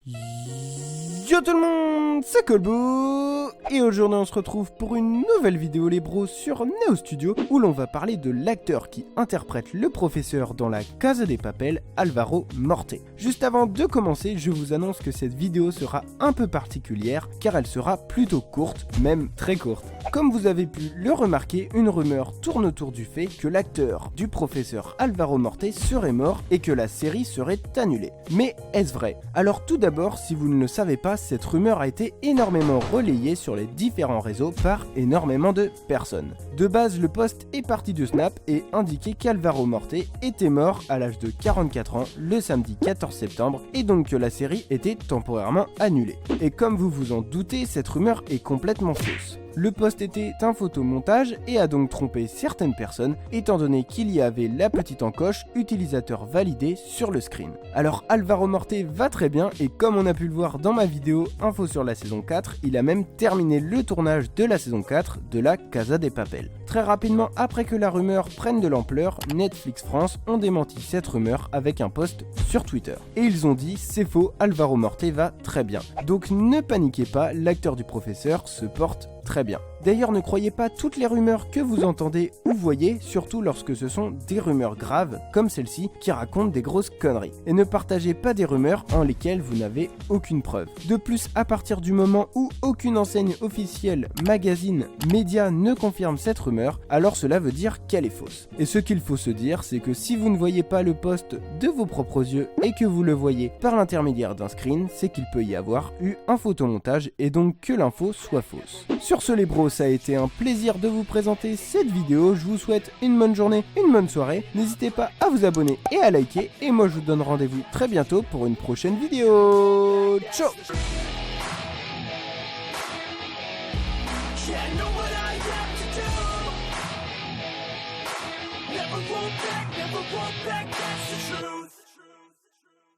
Yo tout le monde, c'est Colbo et aujourd'hui on se retrouve pour une nouvelle vidéo les bros sur Neo Studio où l'on va parler de l'acteur qui interprète le professeur dans La Casa de Papel, Álvaro Morte. Juste avant de commencer, je vous annonce que cette vidéo sera un peu particulière car elle sera plutôt courte, même très courte. Comme vous avez pu le remarquer, une rumeur tourne autour du fait que l'acteur du professeur Álvaro Morte serait mort et que la série serait annulée. Mais est-ce vrai? Alors tout d'abord, si vous ne le savez pas, cette rumeur a été énormément relayée sur les différents réseaux par énormément de personnes. De base, le post est parti de Snap et indiquait qu'Álvaro Morte était mort à l'âge de 44 ans le samedi 14 septembre et donc que la série était temporairement annulée. Et comme vous vous en doutez, cette rumeur est complètement fausse. Le post était un photomontage et a donc trompé certaines personnes étant donné qu'il y avait la petite encoche utilisateur validé sur le screen. Alors Álvaro Morte va très bien et comme on a pu le voir dans ma vidéo info sur la saison 4, il a même terminé le tournage de la saison 4 de La Casa de Papel. Très rapidement après que la rumeur prenne de l'ampleur, Netflix France ont démenti cette rumeur avec un post sur Twitter. Et ils ont dit c'est faux, Álvaro Morte va très bien. Donc ne paniquez pas, l'acteur du professeur se porte très bien. D'ailleurs, ne croyez pas toutes les rumeurs que vous entendez ou voyez, surtout lorsque ce sont des rumeurs graves, comme celle-ci, qui racontent des grosses conneries. Et ne partagez pas des rumeurs en lesquelles vous n'avez aucune preuve. De plus, à partir du moment où aucune enseigne officielle, magazine, média ne confirme cette rumeur, alors cela veut dire qu'elle est fausse. Et ce qu'il faut se dire, c'est que si vous ne voyez pas le post de vos propres yeux et que vous le voyez par l'intermédiaire d'un screen, c'est qu'il peut y avoir eu un photomontage et donc que l'info soit fausse. Sur ce les bros, ça a été un plaisir de vous présenter cette vidéo, je vous souhaite une bonne journée, une bonne soirée, n'hésitez pas à vous abonner et à liker, et moi je vous donne rendez-vous très bientôt pour une prochaine vidéo. Ciao. Never go back, that's the truth.